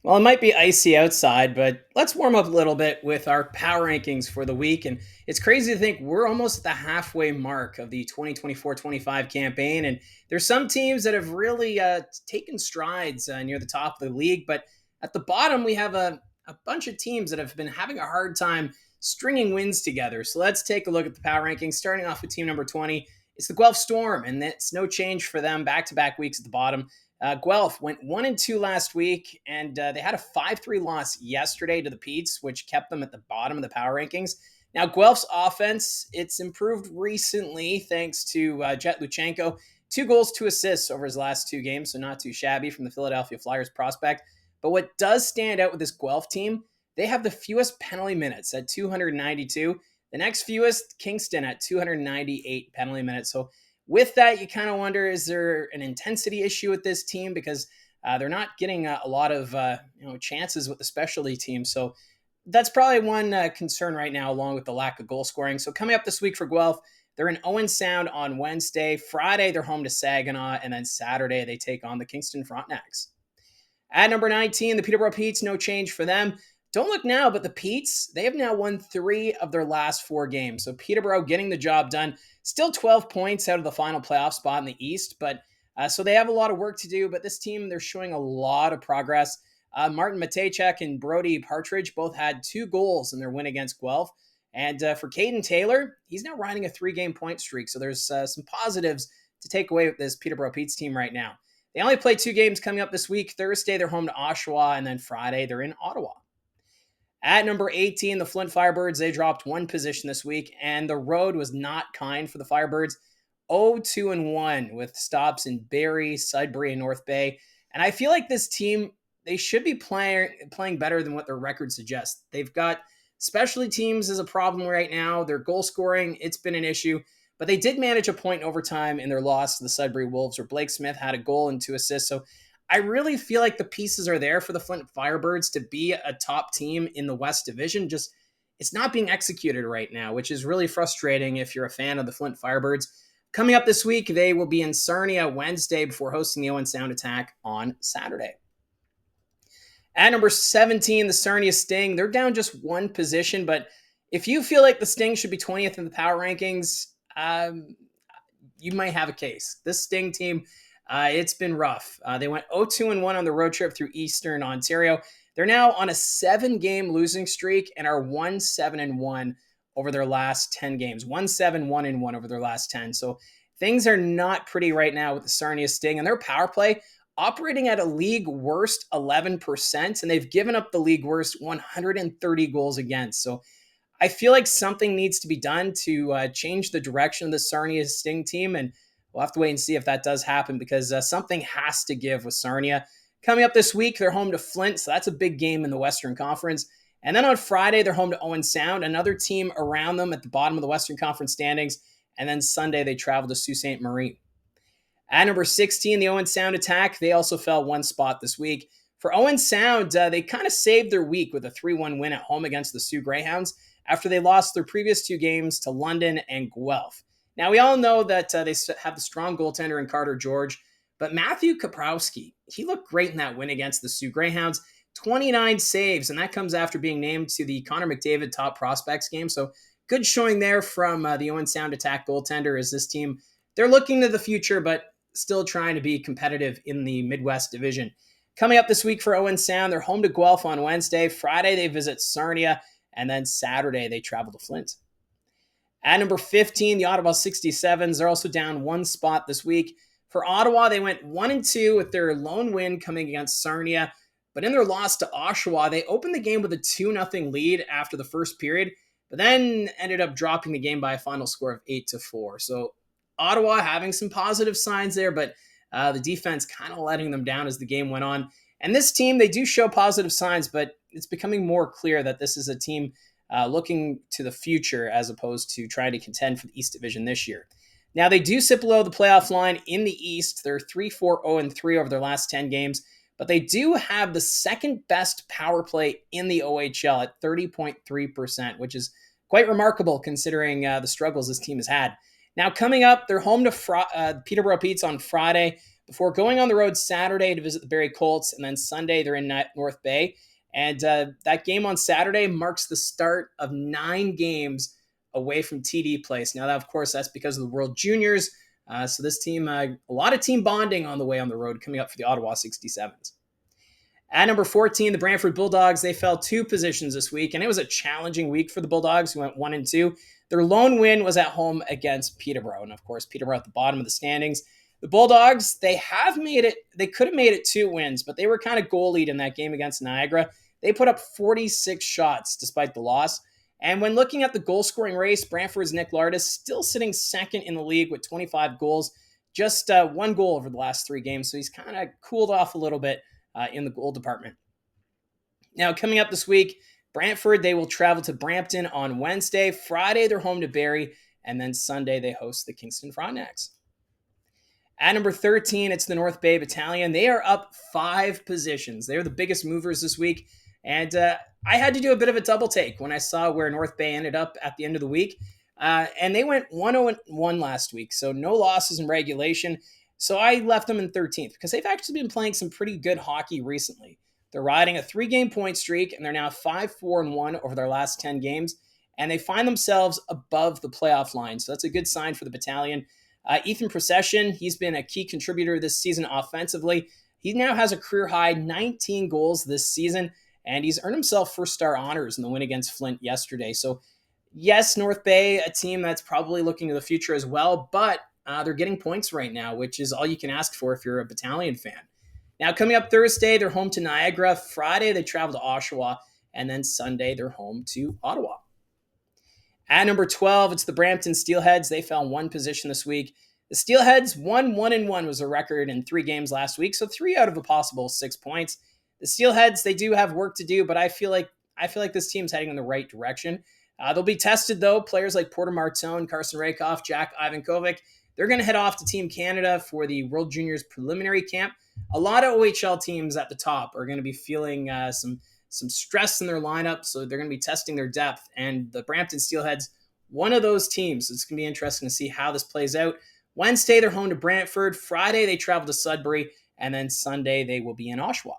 Well, it might be icy outside, but let's warm up a little bit with our power rankings for the week. And it's crazy to think we're almost at the halfway mark of the 2024-25 campaign. And there's some teams that have really taken strides near the top of the league. But at the bottom, we have a bunch of teams that have been having a hard time stringing wins together. So let's take a look at the power rankings. Starting off with team number 20, it's the Guelph Storm. And that's no change for them. Back-to-back weeks at the bottom. Guelph went 1-2 last week, and they had a 5-3 loss yesterday to the Petes, which kept them at the bottom of the power rankings. Now, Guelph's offense, it's improved recently thanks to Jet Luchenko. 2 goals, 2 assists over his last 2 games, so not too shabby from the Philadelphia Flyers prospect. But what does stand out with this Guelph team, they have the fewest penalty minutes at 292. The next fewest, Kingston, at 298 penalty minutes. So with that, you kind of wonder, is there an intensity issue with this team? Because they're not getting a lot of chances with the specialty team. So that's probably one concern right now, along with the lack of goal scoring. So coming up this week for Guelph, they're in Owen Sound on Wednesday. Friday, they're home to Saginaw. And then Saturday, they take on the Kingston Frontenacs. At number 19, the Peterborough Petes, no change for them. Don't look now, but the Petes, they have now won 3 of their last 4 games. So Peterborough getting the job done. Still 12 points out of the final playoff spot in the East, but so they have a lot of work to do. But this team, they're showing a lot of progress. Martin Matejchuk and Brody Partridge both had 2 goals in their win against Guelph. And for Caden Taylor, he's now riding a 3-game point streak. So there's some positives to take away with this Peterborough Petes team right now. They only play 2 games coming up this week. Thursday, they're home to Oshawa, and then Friday, they're in Ottawa. At number 18, the Flint Firebirds, they dropped 1 position this week, and the road was not kind for the Firebirds. 0-2-1 with stops in Barrie, Sudbury, and North Bay. And I feel like this team, they should be playing better than what their record suggests. They've got specialty teams as a problem right now. Their goal scoring, it's been an issue. But they did manage a point in overtime in their loss to the Sudbury Wolves, where Blake Smith had a goal and 2 assists. So I really feel like the pieces are there for the Flint Firebirds to be a top team in the West Division. Just it's not being executed right now, which is really frustrating if you're a fan of the Flint Firebirds. Coming up this week, they will be in Sarnia Wednesday before hosting the Owen Sound Attack on Saturday. At number 17, the Sarnia Sting. They're down just 1 position, but if you feel like the Sting should be 20th in the power rankings, you might have a case. This Sting team, it's been rough. They went 0-2-1 on the road trip through Eastern Ontario. They're now on a 7-game losing streak and are 1-7-1 over their last 10 games. 1-7-1-1 over their last 10. So things are not pretty right now with the Sarnia Sting, and their power play operating at a league worst 11%, and they've given up the league worst 130 goals against. So I feel like something needs to be done to change the direction of the Sarnia Sting team, and we'll have to wait and see if that does happen, because something has to give with Sarnia. Coming up this week, they're home to Flint, so that's a big game in the Western Conference. And then on Friday, they're home to Owen Sound, another team around them at the bottom of the Western Conference standings. And then Sunday, they travel to Sault Ste. Marie. At number 16, the Owen Sound Attack, they also fell 1 spot this week. For Owen Sound, they kind of saved their week with a 3-1 win at home against the Sioux Greyhounds after they lost their previous 2 games to London and Guelph. Now, we all know that they have the strong goaltender in Carter George, but Matthew Kaprowski, he looked great in that win against the Sioux Greyhounds. 29 saves, and that comes after being named to the Connor McDavid Top Prospects game. So good showing there from the Owen Sound Attack goaltender as this team, they're looking to the future, but still trying to be competitive in the Midwest Division. Coming up this week for Owen Sound, they're home to Guelph on Wednesday. Friday, they visit Sarnia, and then Saturday, they travel to Flint. At number 15, the Ottawa 67s, they're also down 1 spot this week. For Ottawa, they went 1-2 with their lone win coming against Sarnia. But in their loss to Oshawa, they opened the game with a 2-0 lead after the first period, but then ended up dropping the game by a final score of 8-4. So Ottawa having some positive signs there, but the defense kind of letting them down as the game went on. And this team, they do show positive signs, but it's becoming more clear that this is a team looking to the future as opposed to trying to contend for the East Division this year. Now, they do sit below the playoff line in the East. They're 3-4-0-3 over their last 10 games, but they do have the second best power play in the OHL at 30.3%, which is quite remarkable considering the struggles this team has had. Now, coming up, they're home to Peterborough Petes on Friday. before going on the road Saturday to visit the Barrie Colts, and then Sunday they're in North Bay. And that game on Saturday marks the start of 9 games away from TD Place. Now, that, of course, that's because of the World Juniors. So this team, a lot of team bonding on the way on the road coming up for the Ottawa 67s. At number 14, the Brantford Bulldogs, they fell 2 positions this week, and it was a challenging week for the Bulldogs, who went 1-2. Their lone win was at home against Peterborough, and of course, Peterborough at the bottom of the standings. The Bulldogs, they have made it, they could have made it 2 wins, but they were kind of goal lead in that game against Niagara. They put up 46 shots despite the loss. And when looking at the goal scoring race, Brantford's Nick Lardis still sitting second in the league with 25 goals, just 1 goal over the last 3 games. So he's kind of cooled off a little bit in the goal department. Now, coming up this week, Brantford, they will travel to Brampton on Wednesday. Friday, they're home to Barrie. And then Sunday, they host the Kingston Frontenacs. At number 13, it's the North Bay Battalion. They are up 5 positions. They're the biggest movers this week. And I had to do a bit of a double take when I saw where North Bay ended up at the end of the week. And they went 1-1 last week, so no losses in regulation. So I left them in 13th because they've actually been playing some pretty good hockey recently. They're riding a 3-game point streak, and they're now 5-4-1 over their last 10 games. And they find themselves above the playoff line. So that's a good sign for the battalion. Ethan Procession, he's been a key contributor this season offensively. He now has a career-high 19 goals this season, and he's earned himself first-star honors in the win against Flint yesterday. So, yes, North Bay, a team that's probably looking to the future as well, but they're getting points right now, which is all you can ask for if you're a battalion fan. Now, coming up Thursday, they're home to Niagara. Friday, they travel to Oshawa. And then Sunday, they're home to Ottawa. At number 12, it's the Brampton Steelheads. They fell 1 position this week. The Steelheads, 1-1-1 was a record in 3 games last week, so 3 out of a possible 6 points. The Steelheads, they do have work to do, but I feel like this team's heading in the right direction. They'll be tested, though. Players like Porter Martone, Carson Rakoff, Jack Ivankovic, they're going to head off to Team Canada for the World Juniors preliminary camp. A lot of OHL teams at the top are going to be feeling some stress in their lineup, so they're going to be testing their depth. And the Brampton Steelheads, one of those teams. It's going to be interesting to see how this plays out. Wednesday, they're home to Brantford. Friday, they travel to Sudbury. And then Sunday, they will be in Oshawa.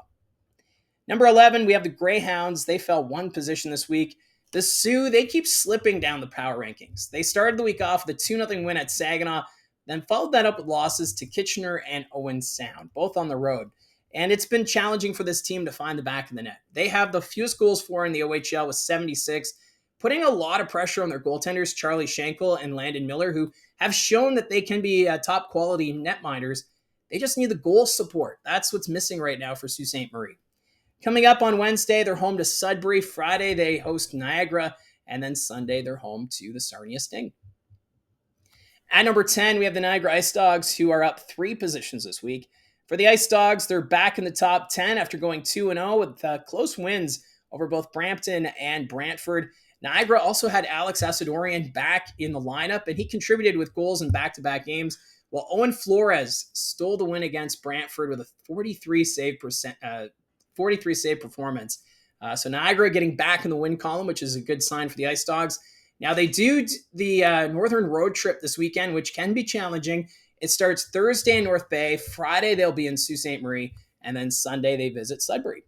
Number 11, we have the Greyhounds. They fell 1 position this week. The Sioux, they keep slipping down the power rankings. They started the week off with a 2-0 win at Saginaw, then followed that up with losses to Kitchener and Owen Sound, both on the road. And it's been challenging for this team to find the back of the net. They have the fewest goals for in the OHL with 76, putting a lot of pressure on their goaltenders, Charlie Schenkel and Landon Miller, who have shown that they can be top quality netminders. They just need the goal support. That's what's missing right now for Sault Ste. Marie. Coming up on Wednesday, they're home to Sudbury. Friday, they host Niagara. And then Sunday, they're home to the Sarnia Sting. At number 10, we have the Niagara Ice Dogs, who are up 3 positions this week. For the Ice Dogs, they're back in the top 10 after going 2-0 with close wins over both Brampton and Brantford. Niagara also had Alex Asadorian back in the lineup, and he contributed with goals in back-to-back games, while Owen Flores stole the win against Brantford with a 43 save performance. So Niagara getting back in the win column, which is a good sign for the Ice Dogs. Now, they do the Northern Road Trip this weekend, which can be challenging. It starts Thursday in North Bay. Friday, they'll be in Sault Ste. Marie. And then Sunday, they visit Sudbury.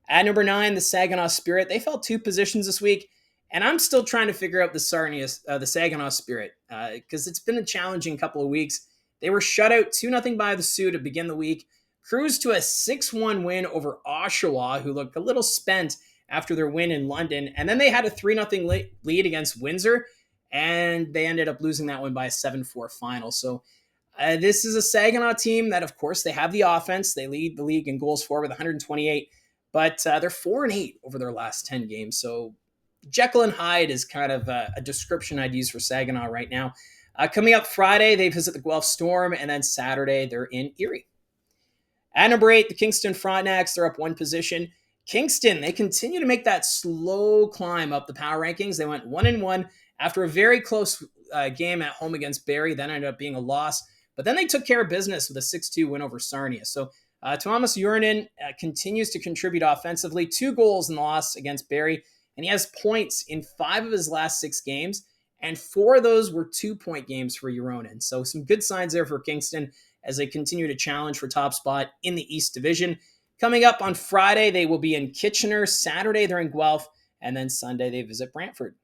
At number 9, the Saginaw Spirit. They fell 2 positions this week. And I'm still trying to figure out the Saginaw Spirit because it's been a challenging couple of weeks. They were shut out 2-0 by the Sioux to begin the week. Cruised to a 6-1 win over Oshawa, who looked a little spent after their win in London. And then they had a 3-0 lead against Windsor, and they ended up losing that one by a 7-4 final. So this is a Saginaw team that, of course, they have the offense. They lead the league in goals for with 128, but they're 4-8 over their last 10 games. So Jekyll and Hyde is kind of a description I'd use for Saginaw right now. Coming up Friday, they visit the Guelph Storm, and then Saturday, they're in Erie. At number 8, the Kingston Frontenacs, they're up 1 position. Kingston, they continue to make that slow climb up the power rankings. They went 1-1 after a very close game at home against Barrie. That ended up being a loss. But then they took care of business with a 6-2 win over Sarnia. So Thomas Urinen continues to contribute offensively. 2 goals in the loss against Barrie. And he has points in 5 of his last 6 games. And 4 of those were 2-point games for Urinen. So some good signs there for Kingston. as they continue to challenge for top spot in the East Division. Coming up on Friday, they will be in Kitchener. Saturday, they're in Guelph. And then Sunday, they visit Brantford.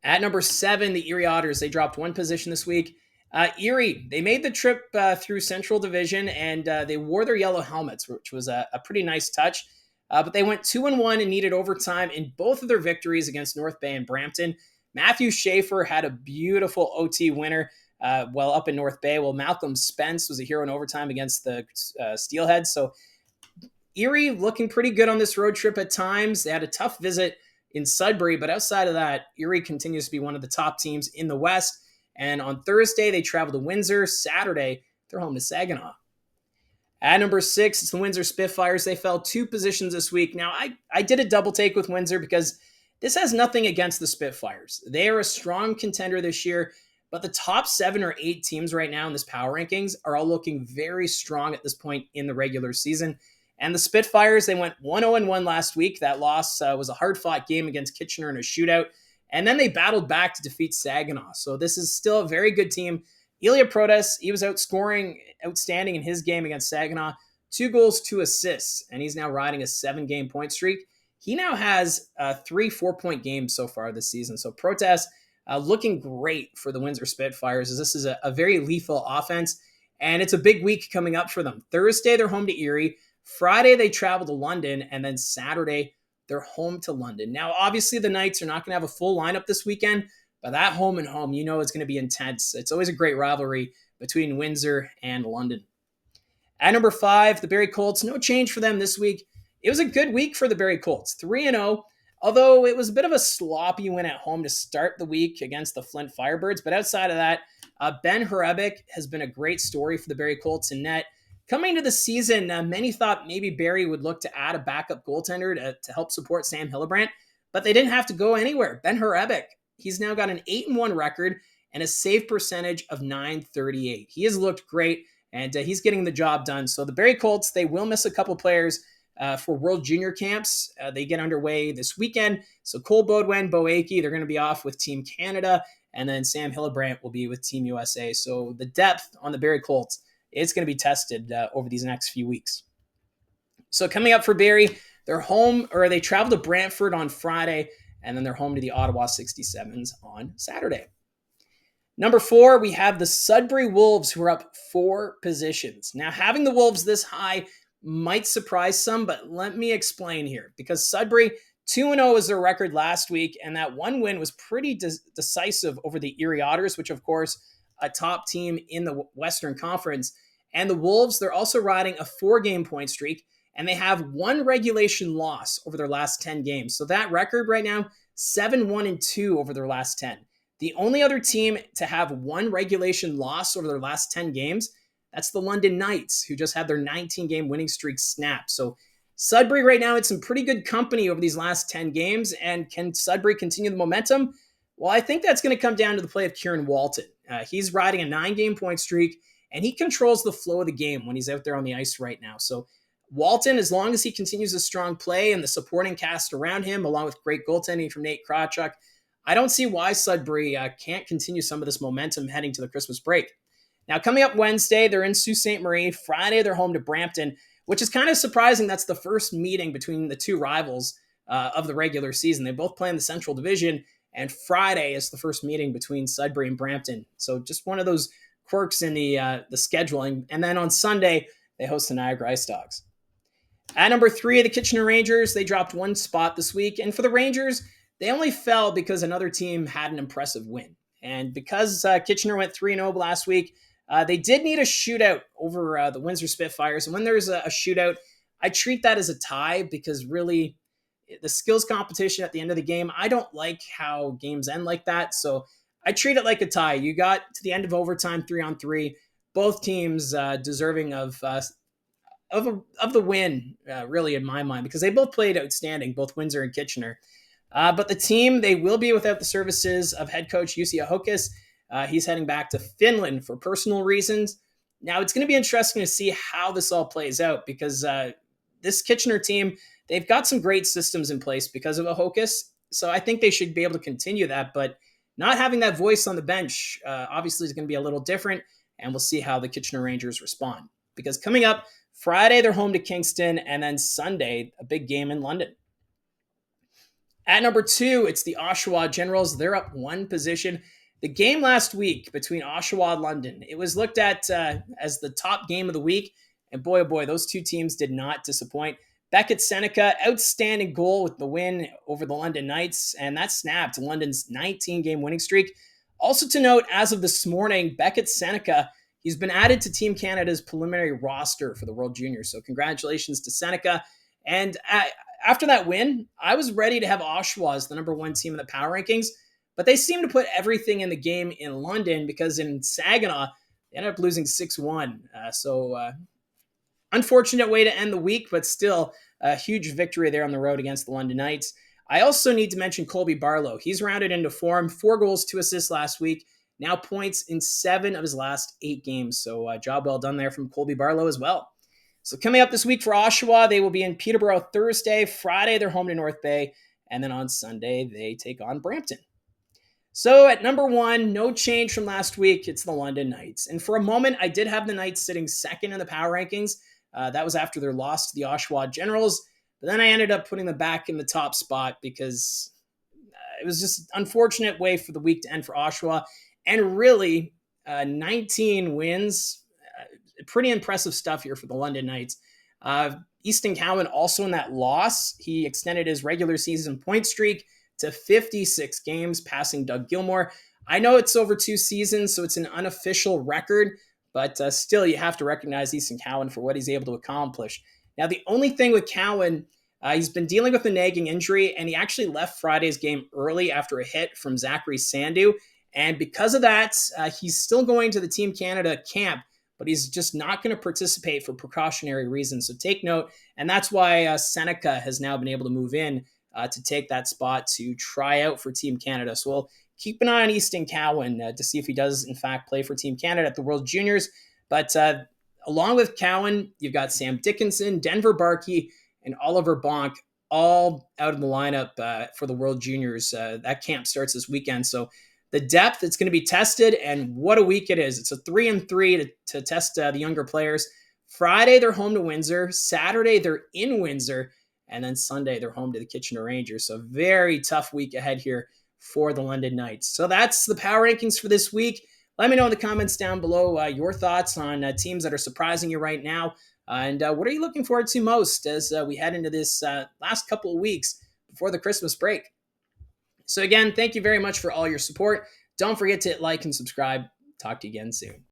At number 7, the Erie Otters. They dropped one position this week. Erie, they made the trip through Central Division, and they wore their yellow helmets, which was a pretty nice touch. But they went 2-1 and needed overtime in both of their victories against North Bay and Brampton. Matthew Schaefer had a beautiful OT winner up in North Bay. Well, Malcolm Spence was a hero in overtime against the Steelheads. So Erie looking pretty good on this road trip at times. They had a tough visit in Sudbury, but outside of that, Erie continues to be one of the top teams in the West. And on Thursday, they travel to Windsor. Saturday, they're home to Saginaw. At number 6, it's the Windsor Spitfires. They fell 2 positions this week. Now, I did a double take with Windsor because this has nothing against the Spitfires. They are a strong contender this year, but the top 7 or 8 teams right now in this power rankings are all looking very strong at this point in the regular season. And the Spitfires, they went 1-0-1 last week. That loss was a hard-fought game against Kitchener in a shootout. And then they battled back to defeat Saginaw. So this is still a very good team. Ilya Protas, he was outstanding in his game against Saginaw. 2 goals, 2 assists, and he's now riding a 7-game point streak. He now has 3 4-point games so far this season. So Protas looking great for the Windsor Spitfires, as this is a very lethal offense. And it's a big week coming up for them. Thursday, they're home to Erie. Friday, they travel to London. And then Saturday, they're home to London. Now, obviously, the Knights are not going to have a full lineup this weekend, but that home and home, it's going to be intense. It's always a great rivalry between Windsor and London. At number 5, the Barrie Colts, no change for them this week. It was a good week for the Barrie Colts, 3-0, although it was a bit of a sloppy win at home to start the week against the Flint Firebirds. But outside of that, Ben Horebic has been a great story for the Barrie Colts in net. Coming into the season, many thought maybe Barrie would look to add a backup goaltender to help support Sam Hillebrand, but they didn't have to go anywhere. Ben Horebic, he's now got an 8-1 record and a save percentage of .938. He has looked great, and he's getting the job done. So the Barrie Colts, they will miss a couple players for World Junior Camps. They get underway this weekend. So Cole Bodwin, Bo Akey, they're going to be off with Team Canada, and then Sam Hillebrand will be with Team USA. So the depth on the Barrie Colts, it's going to be tested over these next few weeks. So coming up for Barrie, they travel to Brantford on Friday, and then they're home to the Ottawa 67s on Saturday. Number 4, we have the Sudbury Wolves, who are up 4 positions. Now, having the Wolves this high might surprise some, but let me explain here. Because Sudbury, 2-0 was their record last week, and that one win was pretty decisive over the Erie Otters, which, of course, a top team in the Western Conference. And the Wolves, they're also riding a 4-game point streak, and they have 1 regulation loss over their last 10 games. So that record right now, 7-1-2 over their last 10. The only other team to have 1 regulation loss over their last 10 games, that's the London Knights, who just had their 19-game winning streak snapped. So Sudbury right now, it's some pretty good company over these last 10 games. And can Sudbury continue the momentum? Well, I think that's going to come down to the play of Kieran Walton. He's riding a 9-game point streak, and he controls the flow of the game when he's out there on the ice right now. So Walton, as long as he continues a strong play and the supporting cast around him, along with great goaltending from Nate Krawchuk, I don't see why Sudbury can't continue some of this momentum heading to the Christmas break. Now, coming up Wednesday, they're in Sault Ste. Marie. Friday, they're home to Brampton, which is kind of surprising. That's the first meeting between the 2 rivals of the regular season. They both play in the Central Division, and Friday is the first meeting between Sudbury and Brampton. So just one of those quirks in the scheduling. And then on Sunday, they host the Niagara Ice Dogs. At number 3, the Kitchener Rangers, they dropped 1 spot this week. And for the Rangers, they only fell because another team had an impressive win. And because Kitchener went 3-0 last week, they did need a shootout over the Windsor Spitfires. And when there's a shootout, I treat that as a tie, because really the skills competition at the end of the game, I don't like how games end like that. So I treat it like a tie. You got to the end of overtime, 3-on-3. Both teams deserving of the win, really, in my mind, because they both played outstanding, both Windsor and Kitchener. But the team, they will be without the services of head coach Jussi Ahokas. He's heading back to Finland for personal reasons. Now, it's going to be interesting to see how this all plays out, because this Kitchener team, they've got some great systems in place because of Ahokas. So I think they should be able to continue that. But not having that voice on the bench, obviously, is going to be a little different. and we'll see how the Kitchener Rangers respond. Because coming up Friday, they're home to Kingston, and then Sunday, a big game in London. At number 2, it's the Oshawa Generals. They're up one position. The game last week between Oshawa and London, it was looked at as the top game of the week. And boy, oh boy, those two teams did not disappoint. Beckett Seneca, outstanding goal with the win over the London Knights, and that snapped London's 19-game winning streak. Also to note, as of this morning, Beckett Seneca, he's been added to Team Canada's preliminary roster for the World Juniors. So congratulations to Seneca. And after that win, I was ready to have Oshawa as the number 1 team in the power rankings, but they seem to put everything in the game in London because in Saginaw, they ended up losing 6-1. Unfortunate way to end the week, but still a huge victory there on the road against the London Knights. I also need to mention Colby Barlow. He's rounded into form, 4 goals, 2 assists last week, now points in 7 of his last 8 games. So job well done there from Colby Barlow as well. So coming up this week for Oshawa, they will be in Peterborough Thursday. Friday, they're home to North Bay. And then on Sunday, they take on Brampton. So at number 1, no change from last week. It's the London Knights. And for a moment, I did have the Knights sitting second in the power rankings. That was after their loss to the Oshawa Generals. But then I ended up putting them back in the top spot because it was just an unfortunate way for the week to end for Oshawa. And really, 19 wins. Pretty impressive stuff here for the London Knights. Easton Cowan also in that loss. He extended his regular season point streak to 56 games, passing Doug Gilmour. I know it's over 2 seasons, so it's an unofficial record, but still you have to recognize Easton Cowan for what he's able to accomplish. Now, the only thing with Cowan, he's been dealing with a nagging injury, and he actually left Friday's game early after a hit from Zachary Sandu. And because of that, he's still going to the Team Canada camp, but he's just not going to participate for precautionary reasons. So take note. And that's why Seneca has now been able to move in to take that spot to try out for Team Canada. So we'll keep an eye on Easton Cowan to see if he does, in fact, play for Team Canada at the World Juniors. But along with Cowan, you've got Sam Dickinson, Denver Barkey, and Oliver Bonk all out of the lineup for the World Juniors. That camp starts this weekend. So the depth, it's going to be tested, and what a week it is. It's a 3-3 to test the younger players. Friday, they're home to Windsor. Saturday, they're in Windsor. And then Sunday, they're home to the Kitchener Rangers. So very tough week ahead here for the London Knights. So that's the power rankings for this week. Let me know in the comments down below your thoughts on teams that are surprising you right now. And what are you looking forward to most as we head into this last couple of weeks before the Christmas break? So again, thank you very much for all your support. Don't forget to hit like and subscribe. Talk to you again soon.